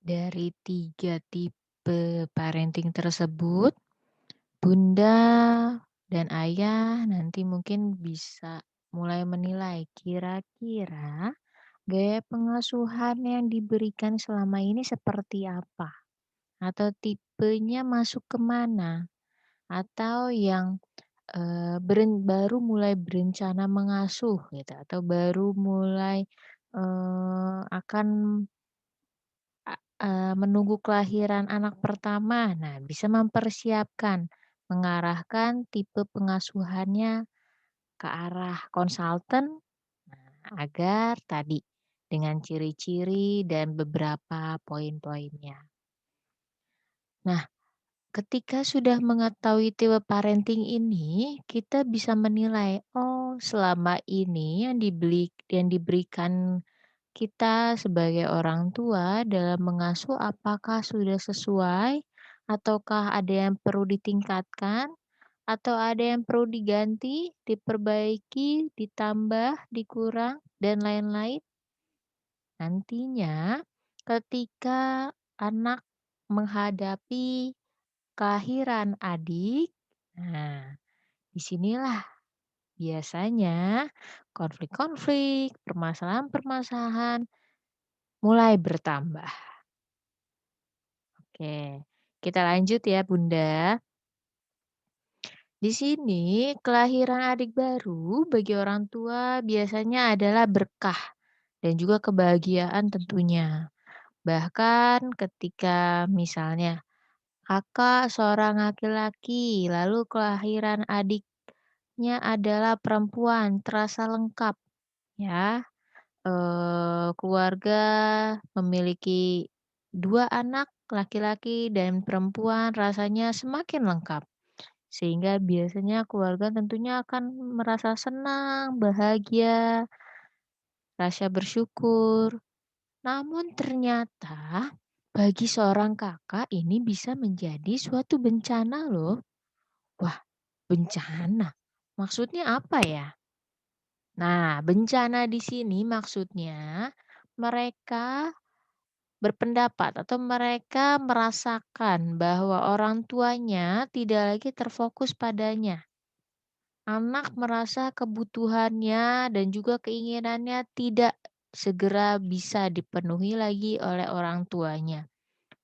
Dari 3 tipe parenting tersebut, bunda dan ayah nanti mungkin bisa mulai menilai kira-kira gaya pengasuhan yang diberikan selama ini seperti apa, atau tipenya masuk ke mana, atau yang, baru mulai berencana mengasuh gitu, atau baru mulai, akan menunggu kelahiran anak pertama. Nah, bisa mempersiapkan, mengarahkan tipe pengasuhannya ke arah konsultan, nah, agar tadi dengan ciri-ciri dan beberapa poin-poinnya. Nah, ketika sudah mengetahui tipe parenting ini, kita bisa menilai, oh selama ini yang diberikan kita sebagai orang tua dalam mengasuh apakah sudah sesuai, ataukah ada yang perlu ditingkatkan, atau ada yang perlu diganti, diperbaiki, ditambah, dikurang, dan lain-lain? Nantinya ketika anak menghadapi kelahiran adik, nah disinilah biasanya konflik-konflik, permasalahan-permasalahan mulai bertambah. Oke, kita lanjut ya Bunda. Di sini kelahiran adik baru bagi orang tua biasanya adalah berkah dan juga kebahagiaan tentunya. Bahkan ketika misalnya kakak seorang laki-laki lalu kelahiran adiknya adalah perempuan, terasa lengkap ya. Keluarga memiliki 2 anak laki-laki dan perempuan rasanya semakin lengkap. Sehingga biasanya keluarga tentunya akan merasa senang, bahagia, rasa bersyukur. Namun ternyata bagi seorang kakak ini bisa menjadi suatu bencana loh. Wah, bencana? Maksudnya apa ya? Nah, bencana di sini maksudnya mereka berpendapat atau mereka merasakan bahwa orang tuanya tidak lagi terfokus padanya. Anak merasa kebutuhannya dan juga keinginannya tidak segera bisa dipenuhi lagi oleh orang tuanya.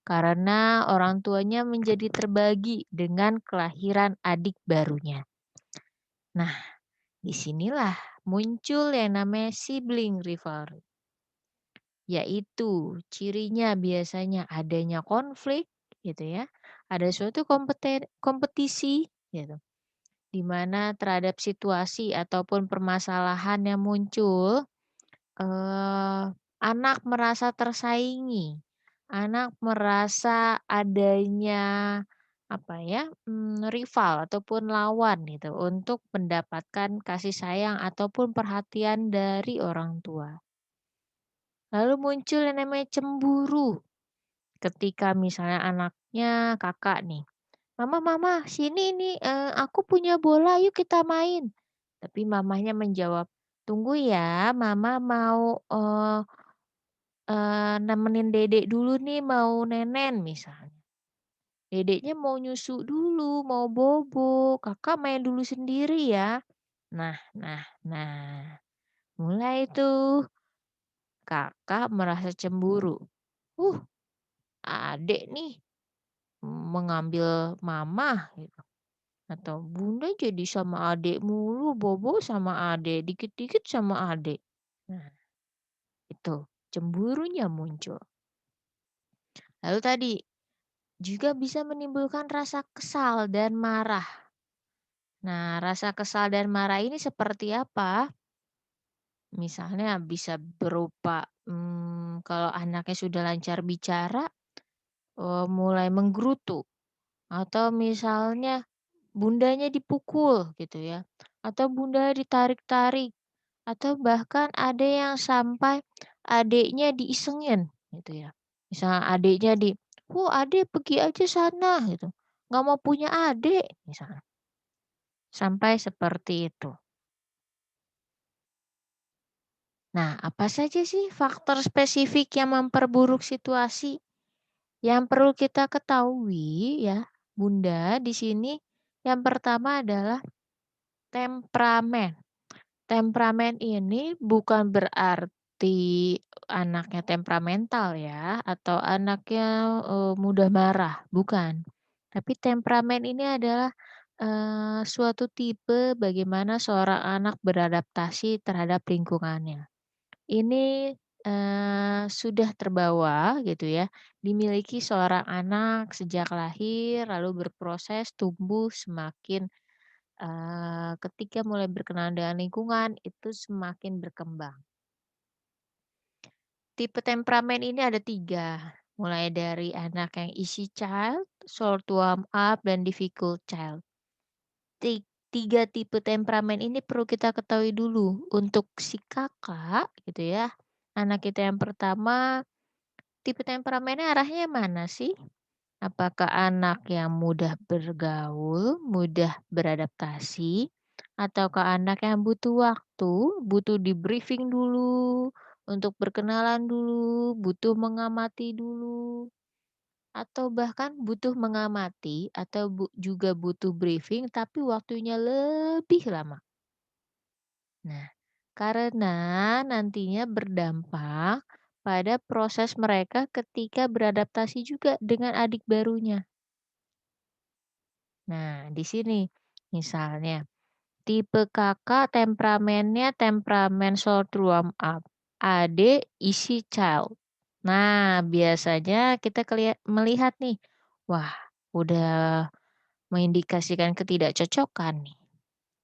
Karena orang tuanya menjadi terbagi dengan kelahiran adik barunya. Nah, disinilah muncul yang namanya sibling rivalry. Yaitu cirinya biasanya adanya konflik gitu ya, ada suatu kompetisi gitu, di mana terhadap situasi ataupun permasalahan yang muncul, anak merasa tersaingi, anak merasa adanya apa ya, rival ataupun lawan gitu untuk mendapatkan kasih sayang ataupun perhatian dari orang tua. Lalu muncul yang namanya cemburu. Ketika misalnya anaknya kakak nih, "Mama mama sini nih, aku punya bola yuk kita main." Tapi mamahnya menjawab, "Tunggu ya mama mau, nemenin dedek dulu nih mau nenen," misalnya. Dedeknya mau nyusu dulu, mau bobo, Kakak main dulu sendiri ya. Nah, mulai tuh Kakak merasa cemburu. "Uh, adek nih mengambil mama," gitu. Atau, "Bunda jadi sama adek mulu, bobo sama adek, dikit-dikit sama adek." Nah, itu cemburunya muncul. Lalu tadi juga bisa menimbulkan rasa kesal dan marah. Nah, rasa kesal dan marah ini seperti apa? Misalnya bisa berupa, kalau anaknya sudah lancar bicara, mulai menggerutu, atau misalnya bundanya dipukul gitu ya, atau bunda ditarik-tarik, atau bahkan ada yang sampai adiknya diisengin gitu ya. Misalnya adiknya adek pergi aja sana," gitu, "nggak mau punya adik," misalnya. Sampai seperti itu. Nah, apa saja sih faktor spesifik yang memperburuk situasi? Yang perlu kita ketahui ya, Bunda, di sini yang pertama adalah temperamen. Temperamen ini bukan berarti anaknya temperamental ya, atau anaknya, mudah marah, bukan. Tapi temperamen ini adalah, suatu tipe bagaimana seorang anak beradaptasi terhadap lingkungannya. Ini, sudah terbawa gitu ya, dimiliki seorang anak sejak lahir, lalu berproses tumbuh semakin ketika mulai berkenalan dengan lingkungan, itu semakin berkembang. Tipe temperamen ini ada 3, mulai dari anak yang easy child, short to warm up, dan difficult child. Ti 3 tipe temperamen ini perlu kita ketahui dulu. Untuk si Kakak gitu ya, anak kita yang pertama, tipe temperamennya arahnya mana sih? Apakah anak yang mudah bergaul, mudah beradaptasi, ataukah anak yang butuh waktu, butuh di-briefing dulu, untuk berkenalan dulu, butuh mengamati dulu, atau bahkan butuh mengamati atau juga butuh briefing tapi waktunya lebih lama. Nah, karena nantinya berdampak pada proses mereka ketika beradaptasi juga dengan adik barunya. Nah, di sini misalnya tipe Kakak temperamennya temperamen short to warm up, adik easy child. Nah, biasanya kita melihat nih, wah udah mengindikasikan ketidakcocokan nih.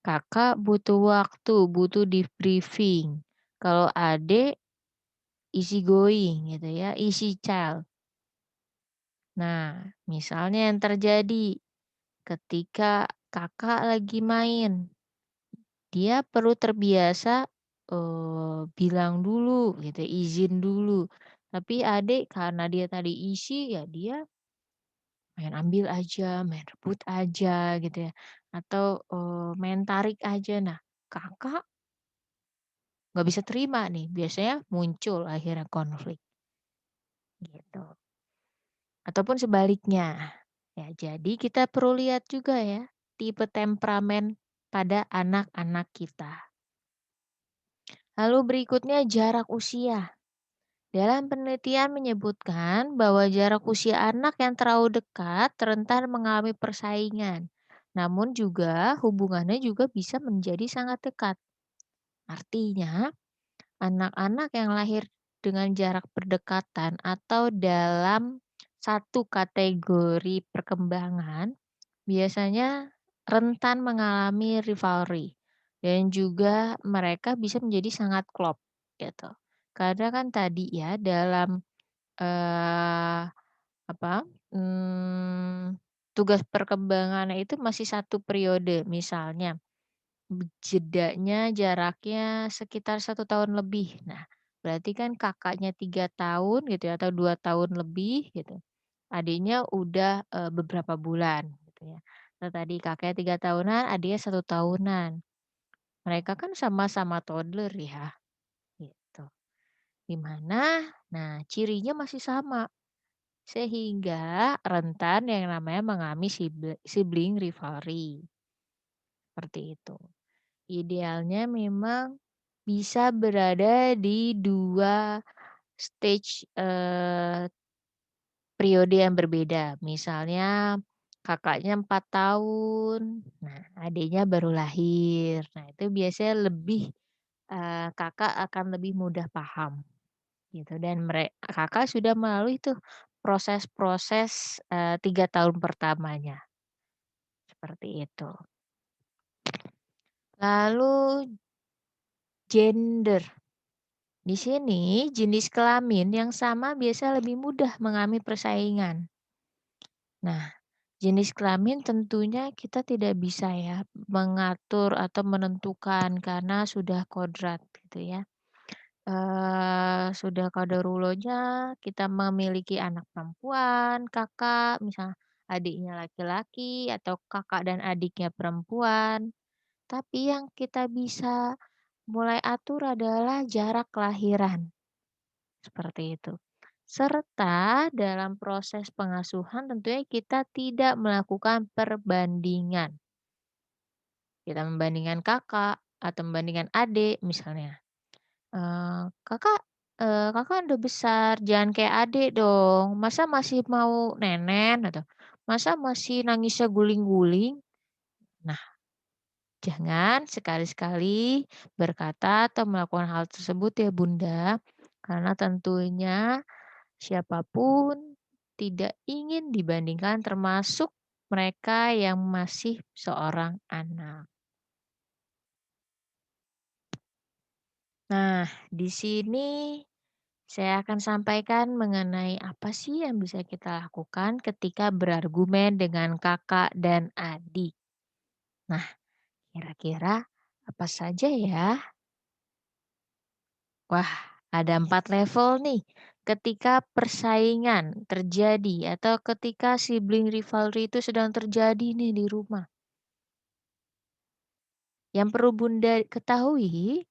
Kakak butuh waktu, butuh debriefing. Kalau adik easy going gitu ya, easy child. Nah, misalnya yang terjadi ketika Kakak lagi main, dia perlu terbiasa, bilang dulu gitu, izin dulu. Tapi adik karena dia tadi isi, ya dia main ambil aja, main rebut aja gitu ya, atau, main tarik aja. Nah, Kakak nggak bisa terima nih, biasanya muncul akhirnya konflik, gitu. Ataupun sebaliknya. Ya, jadi kita perlu lihat juga ya, tipe temperamen pada anak-anak kita. Lalu berikutnya jarak usia. Dalam penelitian menyebutkan bahwa jarak usia anak yang terlalu dekat rentan mengalami persaingan. Namun juga hubungannya juga bisa menjadi sangat dekat. Artinya, anak-anak yang lahir dengan jarak berdekatan atau dalam satu kategori perkembangan biasanya rentan mengalami rivalry dan juga mereka bisa menjadi sangat klop gitu. Karena kan tadi ya dalam, eee, apa, tugas perkembangannya itu masih satu periode. Misalnya jedanya jaraknya sekitar 1 tahun lebih. Nah, berarti kan kakaknya 3 tahun gitu ya atau 2 tahun lebih gitu. Adiknya udah, beberapa bulan gitu ya. Nah tadi kakaknya 3 tahunan, adiknya 1 tahunan. Mereka kan sama-sama toddler ya, gitu. Di mana, nah cirinya masih sama, sehingga rentan yang namanya mengalami sibling rivalry, seperti itu. Idealnya memang bisa berada di 2 stage, periode yang berbeda. Misalnya kakaknya 4 tahun, nah adiknya baru lahir. Nah itu biasanya lebih, Kakak akan lebih mudah paham gitu dan Kakak sudah melalui tuh proses-proses, 3 tahun pertamanya, seperti itu. Lalu gender. Di sini jenis kelamin yang sama biasa lebih mudah mengalami persaingan. Nah, jenis kelamin tentunya kita tidak bisa ya mengatur atau menentukan karena sudah kodrat gitu ya. Sudah qadarullohnya kita memiliki anak perempuan, kakak, misal adiknya laki-laki atau kakak dan adiknya perempuan. Tapi yang kita bisa mulai atur adalah jarak kelahiran, seperti itu. Serta dalam proses pengasuhan tentunya kita tidak melakukan perbandingan. Kita membandingkan kakak atau membandingkan adik misalnya. "Kakak, Kakak udah besar, jangan kayak adik dong. Masa masih mau nenen?" Atau, "Masa masih nangisnya guling-guling?" Nah, jangan sekali-sekali berkata atau melakukan hal tersebut ya Bunda, karena tentunya siapapun tidak ingin dibandingkan termasuk mereka yang masih seorang anak. Nah, di sini saya akan sampaikan mengenai apa sih yang bisa kita lakukan ketika berargumen dengan kakak dan adik. Nah, kira-kira apa saja ya? Wah, ada 4 level nih. Ketika persaingan terjadi atau ketika sibling rivalry itu sedang terjadi nih di rumah. Yang perlu Bunda ketahui,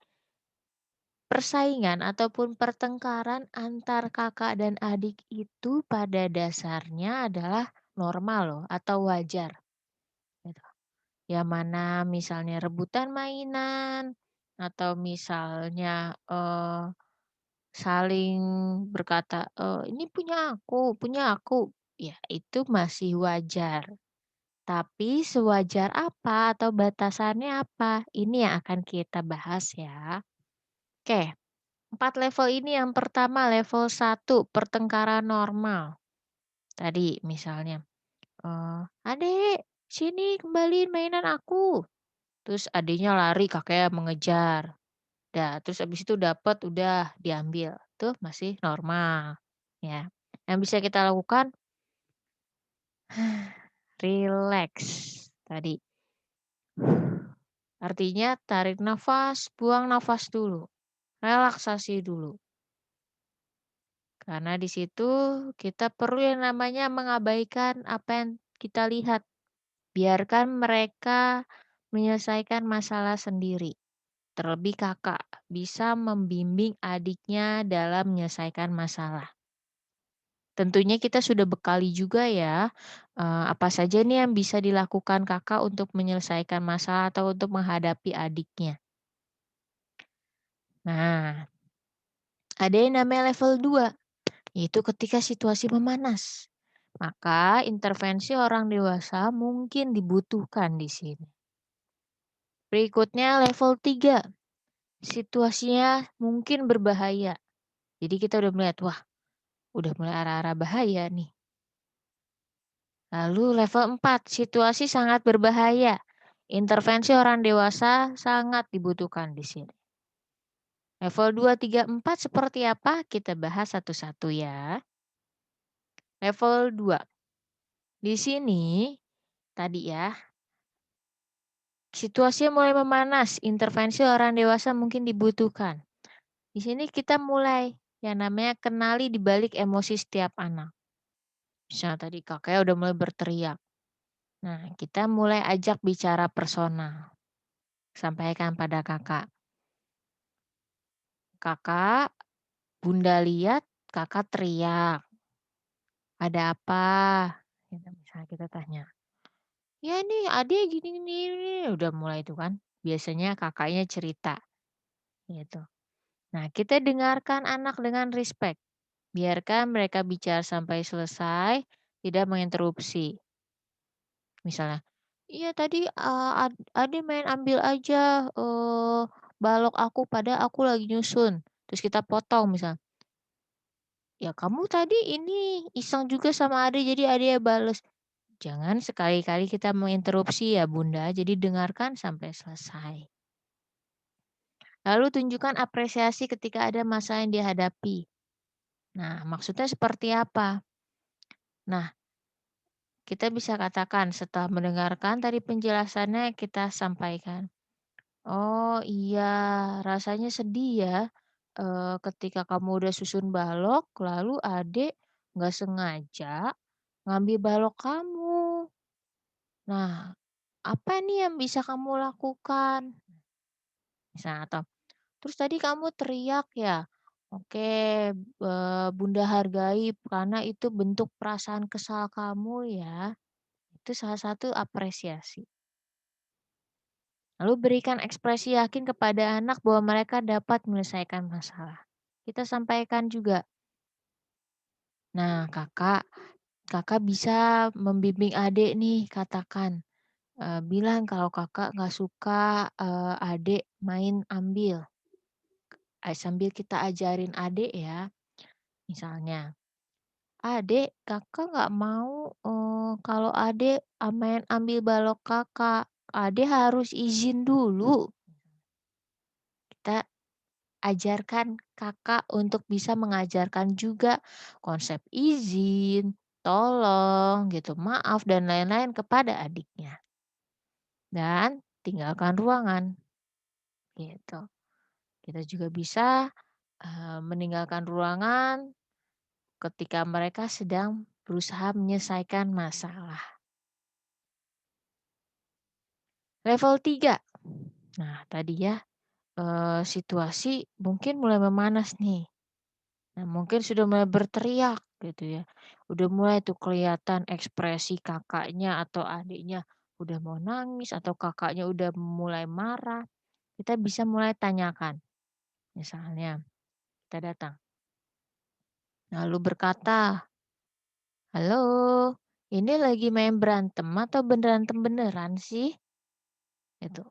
persaingan ataupun pertengkaran antar kakak dan adik itu pada dasarnya adalah normal loh atau wajar, gitu. Yang mana misalnya rebutan mainan atau misalnya, saling berkata, "Ini punya aku." Ya itu masih wajar. Tapi sewajar apa atau batasannya apa? Ini yang akan kita bahas ya. Oke. 4 level ini yang pertama level 1 pertengkaran normal. Tadi misalnya, "Adek, sini kembaliin mainan aku." Terus adiknya lari, kakaknya mengejar. Terus habis itu dapat, udah diambil. Tuh masih normal, ya. Yang bisa kita lakukan, rileks tadi. Artinya tarik nafas, buang nafas dulu, relaksasi dulu. Karena di situ kita perlu yang namanya mengabaikan apa yang kita lihat. Biarkan mereka menyelesaikan masalah sendiri. Terlebih kakak bisa membimbing adiknya dalam menyelesaikan masalah. Tentunya kita sudah bekali juga ya, apa saja nih yang bisa dilakukan kakak untuk menyelesaikan masalah atau untuk menghadapi adiknya. Nah, ada yang namanya level 2. Yaitu ketika situasi memanas. Maka intervensi orang dewasa mungkin dibutuhkan di sini. Berikutnya level 3. Situasinya mungkin berbahaya. Jadi kita udah melihat, wah udah mulai arah-arah bahaya nih. Lalu level 4. Situasi sangat berbahaya. Intervensi orang dewasa sangat dibutuhkan di sini. Level 2, 3, 4 seperti apa? Kita bahas satu-satu ya. Level 2. Di sini tadi ya, situasinya mulai memanas, intervensi orang dewasa mungkin dibutuhkan. Di sini kita mulai yang namanya kenali di balik emosi setiap anak. Misalnya tadi kakaknya udah mulai berteriak. Nah, kita mulai ajak bicara personal. Sampaikan pada kakak. Kakak, bunda lihat kakak teriak. Ada apa? Gitu, misalnya kita tanya. Ya nih adik gini, gini, gini. Udah mulai itu kan. Biasanya kakaknya cerita. Gitu. Nah, kita dengarkan anak dengan respect. Biarkan mereka bicara sampai selesai, tidak menginterupsi. Misalnya, "Iya tadi, Ade main ambil aja, balok aku, padahal aku lagi nyusun." Terus kita potong misal, "Ya kamu tadi ini iseng juga sama Ade, jadi Ade bales." Jangan sekali-kali kita menginterupsi ya Bunda, jadi dengarkan sampai selesai. Lalu tunjukkan apresiasi ketika ada masalah yang dihadapi. Nah, maksudnya seperti apa? Nah, kita bisa katakan setelah mendengarkan tadi penjelasannya kita sampaikan, "Oh iya, rasanya sedih ya, ketika kamu udah susun balok lalu adik nggak sengaja ngambil balok kamu. Nah, apa nih yang bisa kamu lakukan?" Misalnya atau, "Terus tadi kamu teriak ya? Oke, Bunda hargai karena itu bentuk perasaan kesal kamu ya. Itu salah satu apresiasi. Lalu berikan ekspresi yakin kepada anak bahwa mereka dapat menyelesaikan masalah. Kita sampaikan juga, "Nah, Kakak bisa membimbing adik nih," katakan, bilang kalau Kakak nggak suka, adik main ambil, sambil kita ajarin adik ya, misalnya, "Adek, Kakak nggak mau, kalau adek, main ambil balok Kakak, adek harus izin dulu." Kita ajarkan Kakak untuk bisa mengajarkan juga konsep izin, tolong gitu, maaf dan lain-lain kepada adiknya. Dan tinggalkan ruangan, gitu. Kita juga bisa, meninggalkan ruangan ketika mereka sedang berusaha menyelesaikan masalah. Level 3. Nah tadi ya, situasi mungkin mulai memanas nih. Nah, mungkin sudah mulai berteriak gitu ya. Udah mulai tuh kelihatan ekspresi kakaknya atau adiknya udah mau nangis atau kakaknya udah mulai marah. Kita bisa mulai tanyakan. Misalnya, kita datang lalu berkata, "Halo, ini lagi main berantem atau berantem beneran sih?" Itu.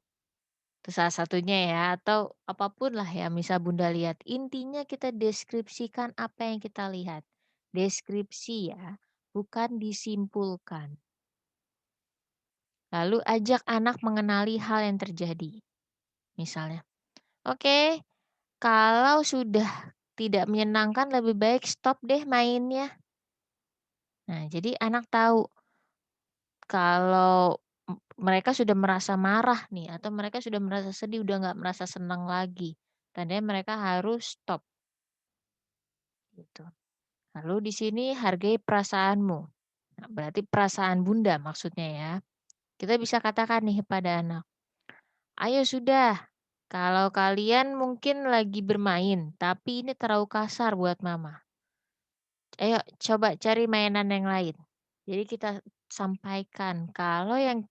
Itu salah satunya ya, atau apapun lah ya misal Bunda lihat. Intinya kita deskripsikan apa yang kita lihat. Deskripsi ya, bukan disimpulkan. Lalu ajak anak mengenali hal yang terjadi. Misalnya, "Oke, kalau sudah tidak menyenangkan lebih baik stop deh mainnya." Nah, jadi anak tahu kalau mereka sudah merasa marah nih atau mereka sudah merasa sedih, udah nggak merasa senang lagi. Tandanya mereka harus stop. Gitu. Lalu di sini hargai perasaanmu. Nah, berarti perasaan Bunda maksudnya ya. Kita bisa katakan nih pada anak, "Ayo sudah, kalau kalian mungkin lagi bermain, tapi ini terlalu kasar buat mama. Ayo coba cari mainan yang lain." Jadi kita sampaikan kalau yang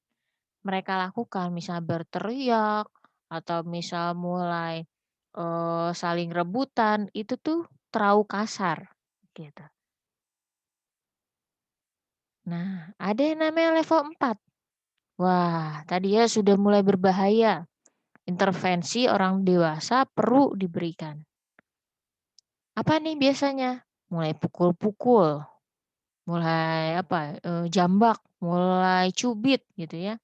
mereka lakukan misal berteriak atau misal mulai, saling rebutan, itu tuh terlalu kasar, gitu. Nah, ada yang namanya level 4. Wah, tadi ya sudah mulai berbahaya. Intervensi orang dewasa perlu diberikan. Apa nih biasanya? Mulai pukul-pukul, mulai apa, jambak, mulai cubit gitu ya.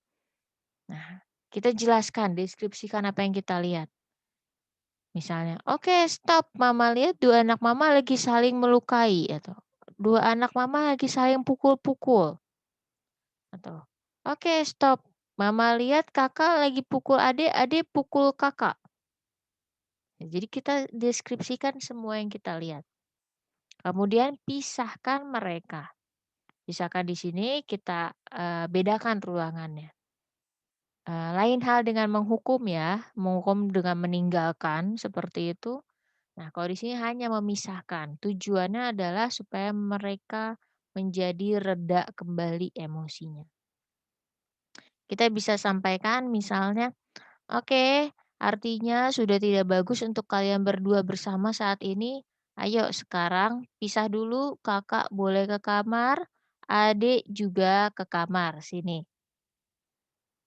Nah, kita jelaskan, deskripsikan apa yang kita lihat. Misalnya, "Oke stop, mama lihat 2 anak mama lagi saling melukai," atau, "2 anak mama lagi saling pukul-pukul." Atau, "Oke stop, mama lihat kakak lagi pukul adik, adik pukul kakak." Ya, jadi kita deskripsikan semua yang kita lihat. Kemudian pisahkan mereka. Pisahkan di sini kita, bedakan ruangannya. Lain hal dengan menghukum ya, menghukum dengan meninggalkan seperti itu. Nah, kalau di sini hanya memisahkan. Tujuannya adalah supaya mereka menjadi reda kembali emosinya. Kita bisa sampaikan misalnya, "Oke, artinya sudah tidak bagus untuk kalian berdua bersama saat ini. Ayo sekarang pisah dulu, Kakak boleh ke kamar, adik juga ke kamar, sini."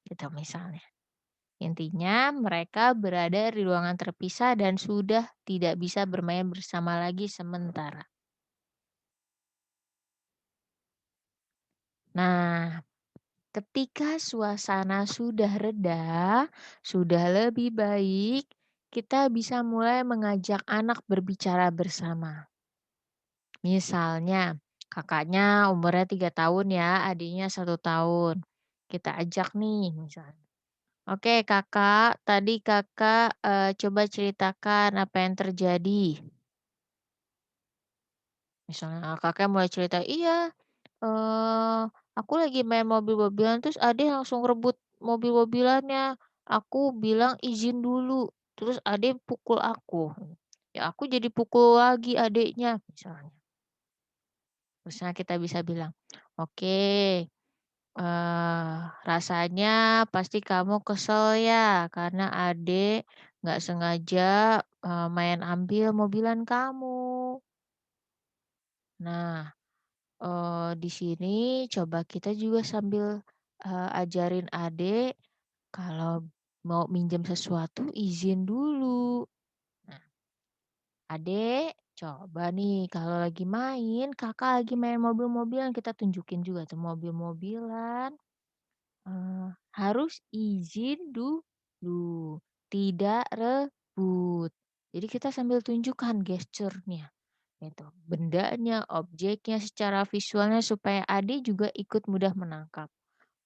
Gitu misalnya. Intinya mereka berada di ruangan terpisah dan sudah tidak bisa bermain bersama lagi sementara. Nah, ketika suasana sudah reda, sudah lebih baik, kita bisa mulai mengajak anak berbicara bersama. Misalnya, kakaknya umurnya 3 tahun ya, adiknya 1 tahun. Kita ajak nih misalnya. "Oke Kakak, tadi Kakak, coba ceritakan apa yang terjadi." Misalnya Kakaknya mulai cerita, "Iya, Eee, aku lagi main mobil-mobilan terus Ade langsung rebut mobil-mobilannya. Aku bilang izin dulu, terus Ade pukul aku." ya aku jadi pukul lagi adiknya, misalnya. Terusnya kita bisa bilang, "Oke, rasanya pasti kamu kesel ya karena adik nggak sengaja, main ambil mobilan kamu. Nah, di sini coba kita juga sambil, ajarin adik kalau mau minjem sesuatu izin dulu. Nah, "Adek, coba nih kalau lagi main, Kakak lagi main mobil-mobilan," kita tunjukin juga tuh mobil-mobilan, harus izin dulu, tidak rebut. Jadi kita sambil tunjukkan gesturnya, gitu. Bendanya, objeknya, secara visualnya supaya adik juga ikut mudah menangkap.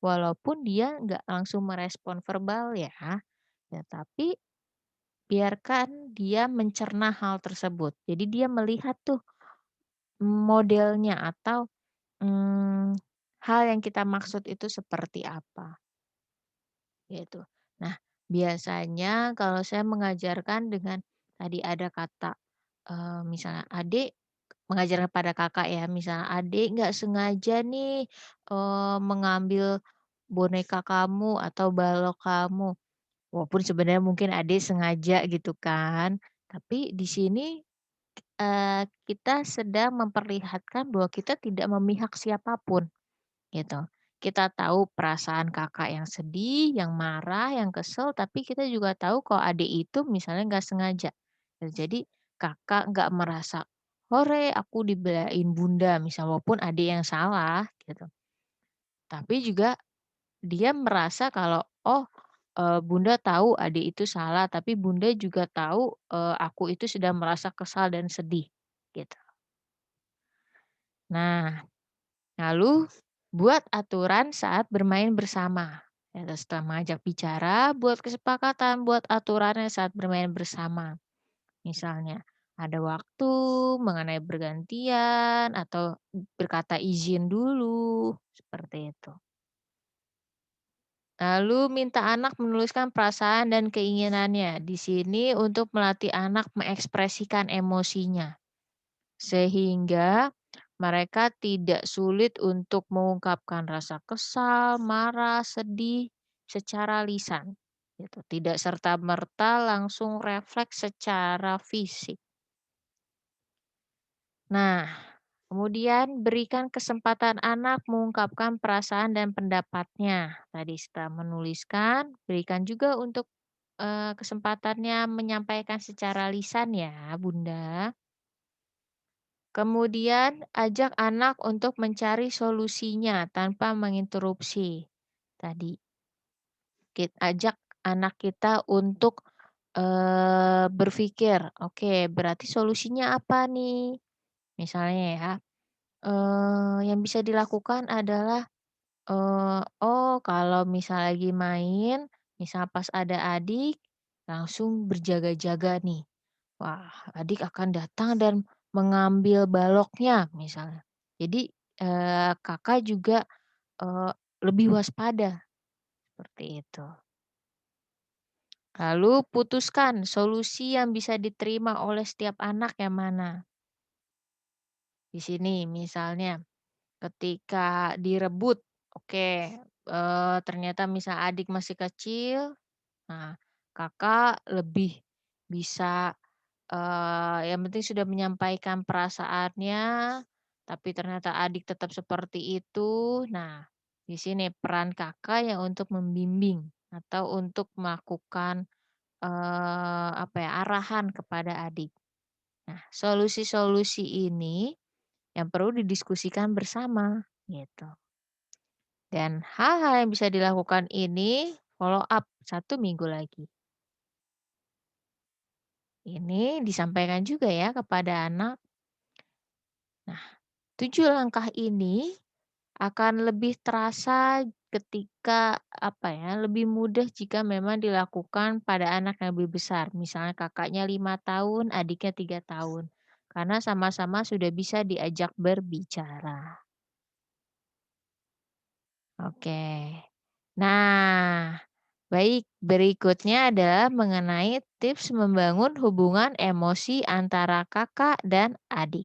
Walaupun dia nggak langsung merespon verbal ya, ya tapi biarkan dia mencerna hal tersebut. Jadi dia melihat tuh modelnya atau, mmm, hal yang kita maksud itu seperti apa, gitu. Nah, biasanya kalau saya mengajarkan dengan tadi ada kata, misalnya adik mengajarkan pada Kakak ya, misalnya, "Adik nggak sengaja nih, mengambil boneka kamu atau balok kamu." Walaupun sebenarnya mungkin adik sengaja gitu kan, tapi di sini, kita sedang memperlihatkan bahwa kita tidak memihak siapapun, gitu. Kita tahu perasaan Kakak yang sedih, yang marah, yang kesel, tapi kita juga tahu kalau adik itu misalnya nggak sengaja. Jadi Kakak nggak merasa, "Hore, aku dibelain bunda," misal, walaupun adik yang salah, gitu. Tapi juga dia merasa kalau, "Oh, bunda tahu adik itu salah, tapi bunda juga tahu, aku itu sedang merasa kesal dan sedih." Gitu. Nah, lalu buat aturan saat bermain bersama. Ya, setelah mengajak bicara, buat kesepakatan, buat aturannya saat bermain bersama. Misalnya, ada waktu, mengenai bergantian, atau berkata izin dulu, seperti itu. Lalu minta anak menuliskan perasaan dan keinginannya. Di sini untuk melatih anak mengekspresikan emosinya. Sehingga mereka tidak sulit untuk mengungkapkan rasa kesal, marah, sedih secara lisan. Gitu. Tidak serta-merta langsung refleks secara fisik. Nah, kemudian berikan kesempatan anak mengungkapkan perasaan dan pendapatnya. Tadi setelah menuliskan, berikan juga untuk kesempatannya menyampaikan secara lisan ya, Bunda. Kemudian ajak anak untuk mencari solusinya tanpa menginterupsi. Tadi ajak anak kita untuk berpikir, "Oke, berarti solusinya apa nih?" Misalnya ya, yang bisa dilakukan adalah, oh kalau misal lagi main, misal pas ada adik, langsung berjaga-jaga nih. Wah, adik akan datang dan mengambil baloknya misalnya. Jadi, Kakak juga, eee, lebih waspada, seperti itu. Lalu putuskan solusi yang bisa diterima oleh setiap anak yang mana. Di sini misalnya ketika direbut, oke, ternyata misal adik masih kecil, nah Kakak lebih bisa, yang penting sudah menyampaikan perasaannya, tapi ternyata adik tetap seperti itu. Nah, di sini peran Kakak yang untuk membimbing atau untuk melakukan, apa ya, arahan kepada adik. Nah, solusi-solusi ini yang perlu didiskusikan bersama, gitu. Dan hal-hal yang bisa dilakukan ini follow up 1 minggu lagi. Ini disampaikan juga ya kepada anak. Nah, 7 langkah ini akan lebih terasa ketika, apa ya, lebih mudah jika memang dilakukan pada anak yang lebih besar. Misalnya kakaknya 5 tahun, adiknya 3 tahun. Karena sama-sama sudah bisa diajak berbicara. Oke. Nah, Baik, berikutnya adalah mengenai tips membangun hubungan emosi antara kakak dan adik.